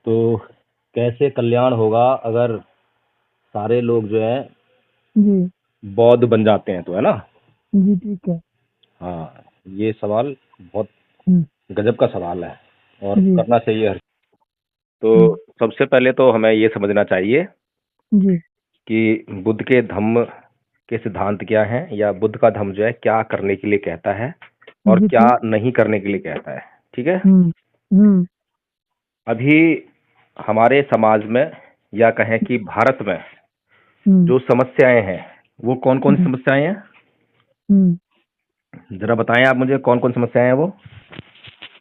तो कैसे कल्याण होगा अगर सारे लोग जो है जी बौद्ध बन जाते हैं, तो है ना। जी ठीक है। हाँ, ये सवाल बहुत हम्म, गजब का सवाल है और जी करना चाहिए हर। तो हम्म, सबसे पहले तो हमें ये समझना चाहिए जी कि बुद्ध के धम्म के सिद्धांत क्या हैं, या बुद्ध का धम्म जो है क्या करने के लिए कहता है और जी क्या ठीक। नहीं करने के लिए कहता है। ठीक है। हम्म हम्म अभी हमारे समाज में, या कहें कि भारत में, हम्म जो समस्याएं हैं वो कौन कौन सी हम्म समस्याएं हैं? हम्म। जरा बताएं आप मुझे, कौन कौन समस्याएं हैं वो।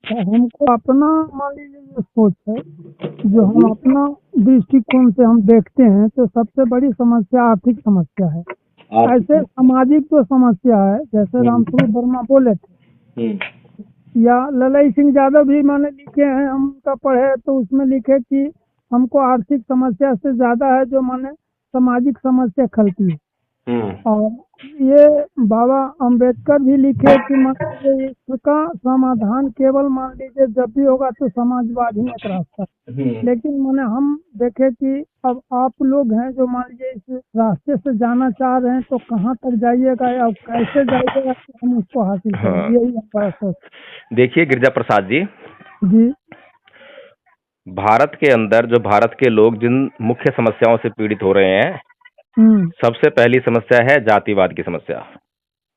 तो हमको अपना मान लीजिए जो सोच है, जो हम अपना दृष्टिकोण से हम देखते हैं, तो सबसे बड़ी समस्या आर्थिक समस्या है। आप। ऐसे सामाजिक तो समस्या है, जैसे रामस्वरूप वर्मा बोले थे, हम्म, या ललई सिंह यादव भी मैंने लिखे हैं, हम उनका पढ़े तो उसमें लिखे कि हमको आर्थिक समस्या से ज्यादा है जो माने सामाजिक समस्या खलती है। हम्म, और ये बाबा अंबेडकर भी लिखे कि मान लीजिए इसका समाधान केवल मान लीजिए जब भी होगा तो समाजवाद ही एक रास्ता है। हम्म। लेकिन मैंने हम देखे कि अब आप लोग हैं जो मान लीजिए इस रास्ते से जाना चाह रहे हैं, तो कहाँ तक जाइएगा या कैसे जाइएगा कि हम उसको हासिल हाँ, करेंगे, यही हमारा सोच। देखिए गिरिजा प्रसाद जी, जी भारत के अंदर जो भारत के लोग जिन मुख्य समस्याओं से पीड़ित हो रहे हैं, हम्म। सबसे पहली समस्या है जातिवाद की समस्या।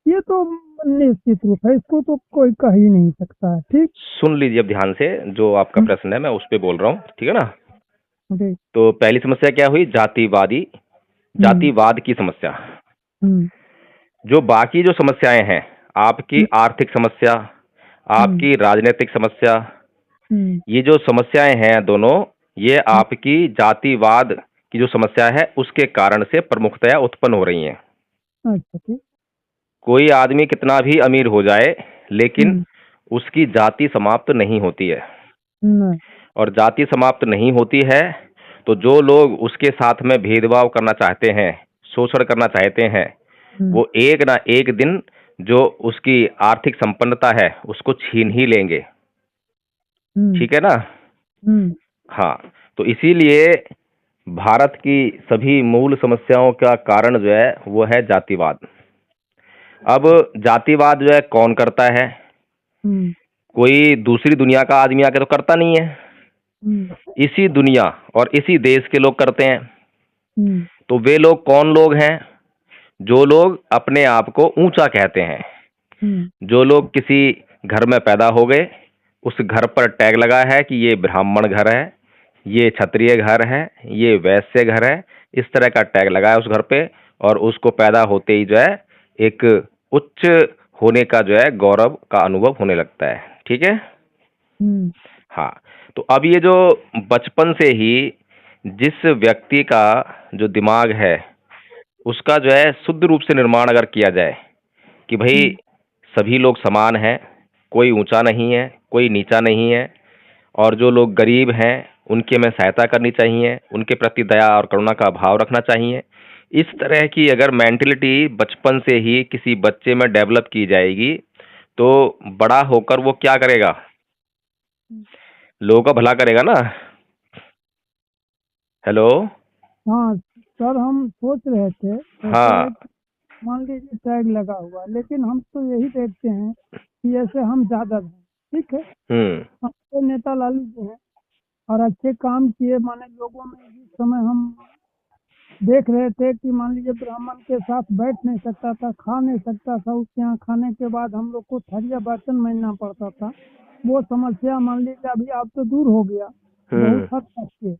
ये तो निश्चित रूप है, इसको तो कोई कह ही नहीं सकता है। ठीक। सुन लीजिए अब ध्यान से, जो आपका हम्म, प्रश्न है मैं उस पर बोल रहा हूँ, ठीक है ना। जी तो पहली समस्या क्या हुई? जातिवादी, हम्म जातिवाद की समस्या। हम्म जो बाकी जो समस्याएं हैं, आपकी आर्थिक समस्या, हम्म आपकी राजनीतिक समस्या, हम्म ये जो समस्याएं हैं दोनों, ये हम्म, आपकी जातिवाद की जो समस्या है उसके कारण से प्रमुखतया उत्पन्न हो रही हैं। अच्छा ठीक। कोई आदमी कितना भी अमीर हो जाए, लेकिन हम्म उसकी जाति समाप्त नहीं होती है। नहीं। और जाति समाप्त नहीं होती है, तो जो लोग उसके साथ में भेदभाव करना चाहते हैं, शोषण करना चाहते हैं, हम्म वो एक ना एक दिन जो उसकी आर्थिक संपन्नता है उसको छीन ही लेंगे। हम्म ठीक है ना। हम्म हाँ, तो इसीलिए भारत की सभी मूल समस्याओं का कारण जो है वो है जातिवाद। अब जातिवाद जो है कौन करता है? हम्म कोई दूसरी दुनिया का आदमी आके तो करता नहीं है, हम्म इसी दुनिया और इसी देश के लोग करते हैं। हम्म तो वे लोग कौन लोग हैं? जो लोग अपने आप को ऊंचा कहते हैं, हम्म जो लोग किसी घर में पैदा हो गए, उस घर पर टैग लगा है कि ये ब्राह्मण घर है, ये क्षत्रिय घर है, ये वैश्य घर है, इस तरह का टैग लगा है उस घर पे, और उसको पैदा होते ही जो है एक उच्च होने का जो है गौरव का अनुभव होने लगता है। ठीक है। हम्म हाँ, तो अब ये जो बचपन से ही जिस व्यक्ति का जो दिमाग है उसका जो है शुद्ध रूप से निर्माण अगर किया जाए कि भाई हम्म सभी लोग समान हैं, कोई ऊंचा नहीं है, कोई नीचा नहीं है, और जो लोग गरीब हैं उनकी हमें सहायता करनी चाहिए, उनके प्रति दया और करुणा का भाव रखना चाहिए। इस तरह की अगर मेंटलिटी बचपन से ही किसी बच्चे में डेवलप की जाएगी, तो बड़ा होकर वो क्या करेगा? लोगों का भला करेगा ना। हेलो। हाँ सर, हम सोच रहे थे जैसे हाँ। मान लीजिए टैग लगा हुआ है, लेकिन हम तो यही देखते हैं कि जैसे हम ज्यादा हैं, ठीक है, हम्म। हम तो नेता लालू जी हैं और अच्छे काम किए, माने लोगों में जिस समय हम देख रहे थे कि मान लीजिए ब्राह्मण के साथ बैठ नहीं सकता था, खा नहीं सकता था, उसके यहाँ खाने के बाद हम लोग को थरिया बर्तन मांजना पड़ता था, वो समस्या मान लीजिए अभी अब तो दूर हो गया बहुत हम्म। हद तक के।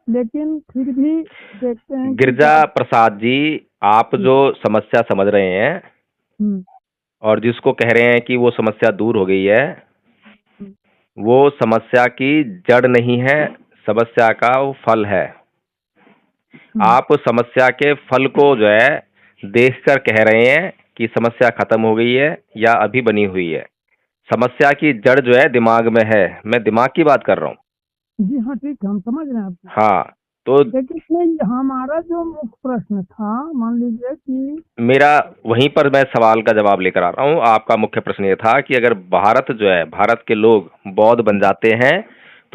लेकिन फिर भी देखते हैं कि गिरजा प्रसाद जी, आप जो समस्या समझ रहे हैं हम्म और जिसको कह रहे हैं कि वो समस्या दूर हो गई है, हम्म वो समस्या की जड़ नहीं है, समस्या का वो फल है। हम्म आप समस्या के फल को जो है देखकर कह रहे हैं कि समस्या खत्म हो गई है या अभी बनी हुई है। समस्या की जड़ जो है दिमाग में है, मैं दिमाग की बात कर रहा हूँ। जी हाँ ठीक है, हम समझ रहे हैं आपकी बात। हाँ, तो लेकिन नहीं, हमारा जो मुख्य प्रश्न था, मान लीजिए कि मेरा वहीं पर मैं सवाल का जवाब लेकर आ रहा हूँ। आपका मुख्य प्रश्न ये था कि अगर भारत जो है, भारत के लोग बौद्ध बन जाते हैं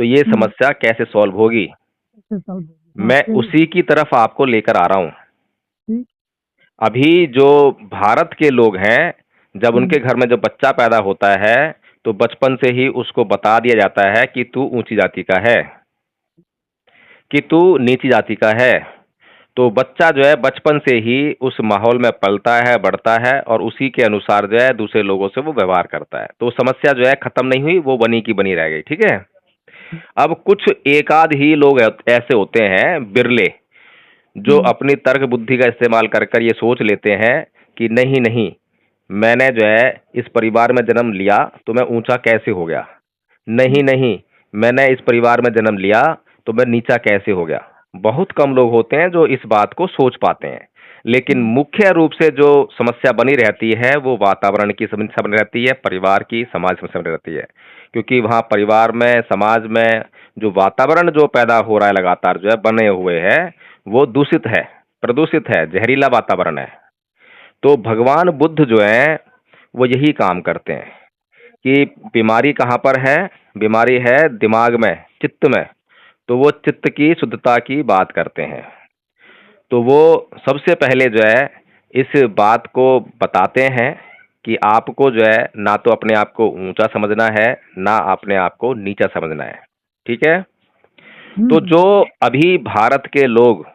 तो ये समस्या कैसे सॉल्व होगी, कैसे सॉल्व होगी? मैं सही। उसी की तरफ आपको लेकर आ रहा हूं। ठीक। अभी जो भारत के लोग हैं, जब उनके घर में जो बच्चा पैदा होता है तो बचपन से ही उसको बता दिया जाता है कि तू ऊंची जाति का है, कि तू नीची जाति का है। तो बच्चा जो है बचपन से ही उस माहौल में पलता है, बढ़ता है और उसी के अनुसार जो है दूसरे लोगों से वो व्यवहार करता है। तो समस्या जो है खत्म नहीं हुई, वो बनी की बनी रह गई। ठीक है। अब कुछ एकाध ही लोग ऐसे होते हैं, बिरले, जो अपनी तर्क बुद्धि का इस्तेमाल कर कर ये सोच लेते हैं कि नहीं नहीं, मैंने जो है इस परिवार में जन्म लिया तो मैं ऊंचा कैसे हो गया, नहीं नहीं, मैंने इस परिवार में जन्म लिया तो मैं नीचा कैसे हो गया। बहुत कम लोग होते हैं जो इस बात को सोच पाते हैं। लेकिन मुख्य रूप से जो समस्या बनी रहती है वो वातावरण की समस्या बनी रहती है, परिवार की, समाज की समस्या बनी रहती है। क्योंकि वहाँ परिवार में, समाज में जो वातावरण जो पैदा हो रहा है लगातार जो है बने हुए है, वो दूषित है, प्रदूषित है, जहरीला वातावरण है। तो भगवान बुद्ध जो है वो यही काम करते हैं कि बीमारी कहाँ पर है, बीमारी है दिमाग में, चित्त में। तो वो चित्त की शुद्धता की बात करते हैं। तो वो सबसे पहले जो है इस बात को बताते हैं कि आपको जो है ना तो अपने आप को ऊंचा समझना है, ना अपने आप को नीचा समझना है। ठीक है। तो जो अभी भारत के लोग,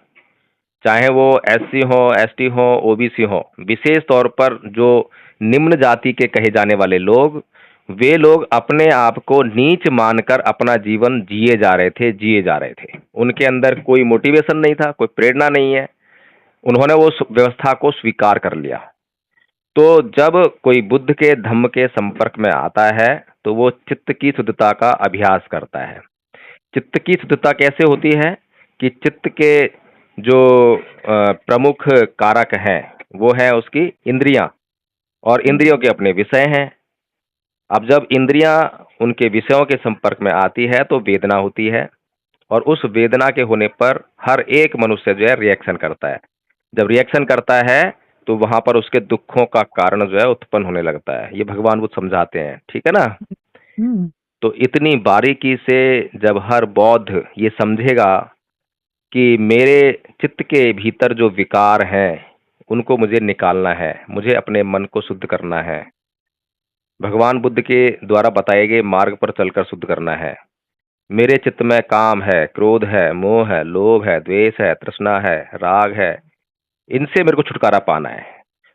चाहे वो एससी हो, एसटी हो, ओबीसी हो, विशेष तौर पर जो निम्न जाति के कहे जाने वाले लोग, वे लोग अपने आप को नीच मानकर अपना जीवन जिए जा रहे थे। उनके अंदर कोई मोटिवेशन नहीं था, कोई प्रेरणा नहीं है। उन्होंने वो व्यवस्था को स्वीकार कर लिया। तो जब कोई बुद्ध के धम्म के संपर्क में आता है तो वो चित्त की शुद्धता का अभ्यास करता है। चित्त की शुद्धता कैसे होती है कि चित्त के जो प्रमुख कारक हैं वो है उसकी इंद्रियां, और इंद्रियों के अपने विषय हैं। अब जब इंद्रियां उनके विषयों के संपर्क में आती है तो वेदना होती है, और उस वेदना के होने पर हर एक मनुष्य जो है रिएक्शन करता है। जब रिएक्शन करता है तो वहां पर उसके दुखों का कारण जो है उत्पन्न होने लगता है। ये भगवान बुद्ध समझाते हैं। ठीक है ना। तो इतनी बारीकी से जब हर बौद्ध ये समझेगा कि मेरे चित्त के भीतर जो विकार हैं उनको मुझे निकालना है, मुझे अपने मन को शुद्ध करना है, भगवान बुद्ध के द्वारा बताए गए मार्ग पर चलकर शुद्ध करना है। मेरे चित्त में काम है, क्रोध है, मोह है, लोभ है, द्वेष है, तृष्णा है, राग है, इनसे मेरे को छुटकारा पाना है।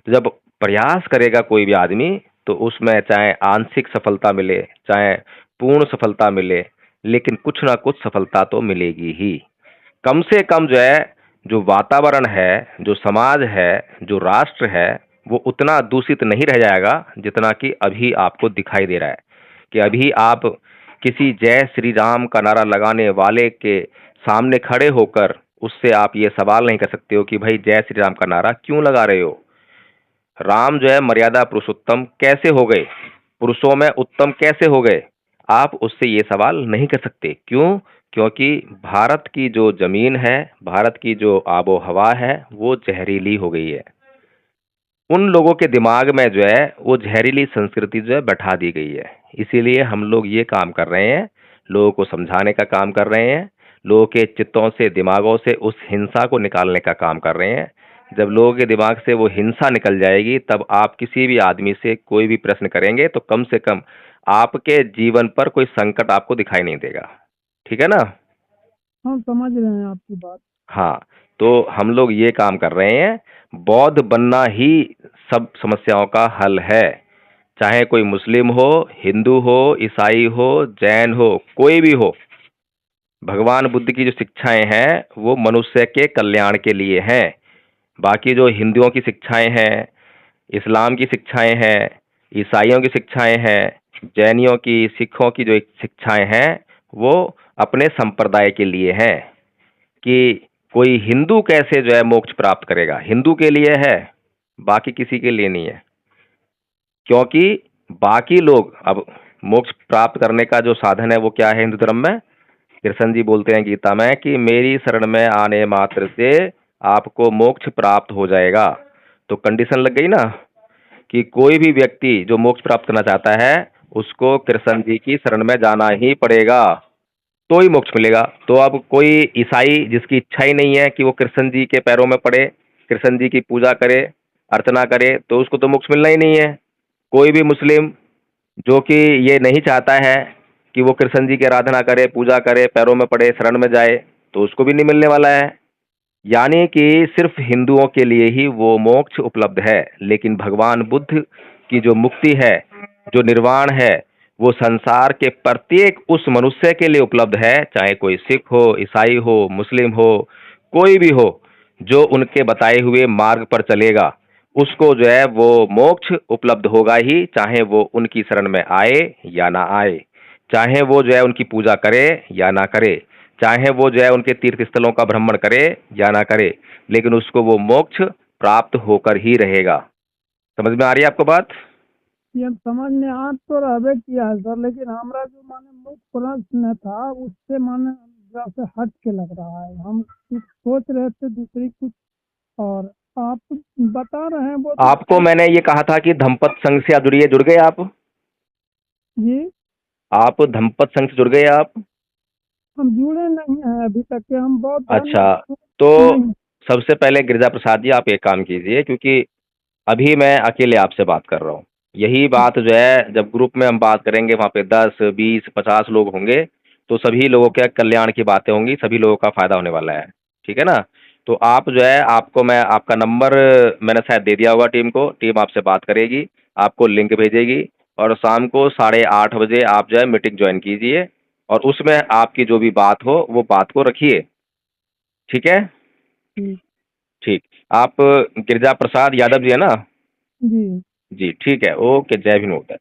तो जब प्रयास करेगा कोई भी आदमी तो उसमें चाहे आंशिक सफलता मिले, चाहे पूर्ण सफलता मिले, लेकिन कुछ ना कुछ सफलता तो मिलेगी ही। कम से कम जो है, जो वातावरण है, जो समाज है, जो राष्ट्र है, वो उतना दूषित नहीं रह जाएगा जितना कि अभी आपको दिखाई दे रहा है। कि अभी आप किसी जय श्री राम का नारा लगाने वाले के सामने खड़े होकर उससे आप ये सवाल नहीं कर सकते हो कि भाई जय श्री राम का नारा क्यों लगा रहे हो। राम जो है मर्यादा पुरुषोत्तम कैसे हो गए, पुरुषों में उत्तम कैसे हो गए, आप उससे ये सवाल नहीं कर सकते। क्यों? क्योंकि भारत की जो जमीन है, भारत की जो आबो हवा है, वो जहरीली हो गई है। उन लोगों के दिमाग में जो है वो जहरीली संस्कृति जो है बैठा दी गई है। इसीलिए हम लोग ये काम कर रहे हैं, लोगों को समझाने का काम कर रहे हैं, लोगों के चित्तों से, दिमागों से उस हिंसा को निकालने का काम कर रहे हैं। जब लोगों के दिमाग से वो हिंसा निकल जाएगी तब आप किसी भी आदमी से कोई भी प्रश्न करेंगे तो कम से कम आपके जीवन पर कोई संकट आपको दिखाई नहीं देगा। ठीक है ना। हम समझ रहे हैं आपकी बात। हाँ, तो हम लोग ये काम कर रहे हैं। बौद्ध बनना ही सब समस्याओं का हल है। चाहे कोई मुस्लिम हो, हिंदू हो, ईसाई हो, जैन हो, कोई भी हो, भगवान बुद्ध की जो शिक्षाएं हैं वो मनुष्य के कल्याण के लिए हैं। बाकी जो हिंदुओं की शिक्षाएं हैं, इस्लाम की शिक्षाएं हैं, ईसाइयों की शिक्षाएं हैं, जैनियों की, सिखों की जो शिक्षाएं हैं वो अपने संप्रदाय के लिए हैं। कि कोई हिंदू कैसे जो है मोक्ष प्राप्त करेगा, हिंदू के लिए है, बाकी किसी के लिए नहीं है। क्योंकि बाकी लोग, अब मोक्ष प्राप्त करने का जो साधन है वो क्या है हिंदू धर्म में? कृष्ण जी बोलते हैं गीता में कि मेरी शरण में आने मात्र से आपको मोक्ष प्राप्त हो जाएगा। तो कंडीशन लग गई ना कि कोई भी व्यक्ति जो मोक्ष प्राप्त करना चाहता है उसको कृष्ण जी की शरण में जाना ही पड़ेगा। तो ही मोक्ष मिलेगा। तो अब कोई ईसाई जिसकी इच्छा ही नहीं है कि वो कृष्ण जी के पैरों में पड़े, कृष्ण जी की पूजा करे, अर्चना करे, तो उसको तो मोक्ष मिलना ही नहीं है। कोई भी मुस्लिम जो कि ये नहीं चाहता है कि वो कृष्ण जी की आराधना करे, पूजा करे, पैरों में पड़े, शरण में जाए, तो उसको भी नहीं मिलने वाला है। यानी कि सिर्फ हिंदुओं के लिए ही वो मोक्ष उपलब्ध है, लेकिन भगवान बुद्ध की जो मुक्ति है, जो निर्वाण है, वो संसार के प्रत्येक उस मनुष्य के लिए उपलब्ध है, चाहे कोई सिख हो, ईसाई हो, मुस्लिम हो, कोई भी हो, जो उनके बताए हुए मार्ग पर चलेगा, उसको जो है वो मोक्ष उपलब्ध होगा ही, चाहे वो उनकी शरण में आए या ना आए, चाहे वो जो है उनकी पूजा करे या ना करे, चाहे वो जो है उनके तीर्थ स्थलों का भ्रमण करे या ना करे, लेकिन उसको वो मोक्ष प्राप्त होकर ही रहेगा। समझ में आ रही है आपको बात? ये अब समझ में आ तो रहबे किया है सर, लेकिन हमारा जो माने मुख्य प्रश्न था उससे माने जैसे हट के लग रहा है। हम कुछ सोच रहे थे दूसरी कुछ, और आप बता रहे हैं वो तो आपको मैंने ये कहा था कि धम्पत संघ से आप जुड़िए, जुड़ गए आप? जी। आप धम्पत संघ से जुड़ गए आप? हम जुड़े नहीं हैं अभी तक के, हम बहुत अच्छा, तो नहीं। सबसे पहले गिरिजा प्रसाद जी आप एक काम कीजिए, क्योंकि अभी मैं अकेले आपसे बात कर रहा हूँ। यही बात जो है जब ग्रुप में हम बात करेंगे, वहाँ पे 10, 20, 50 लोग होंगे, तो सभी लोगों के कल्याण की बातें होंगी, सभी लोगों का फायदा होने वाला है। ठीक है ना? तो आप जो है, आपको मैं आपका नंबर मैंने शायद दे दिया होगा टीम को, टीम आपसे बात करेगी, आपको लिंक भेजेगी, और शाम को 8:30 बजे आप जो है मीटिंग ज्वाइन कीजिए, और उसमें आपकी जो भी बात हो वो बात को रखिए। ठीक है? जी। ठीक। आप गिरिजा प्रसाद यादव जी है ना? जी। जी, ठीक है। ओके, जय भीम होता है।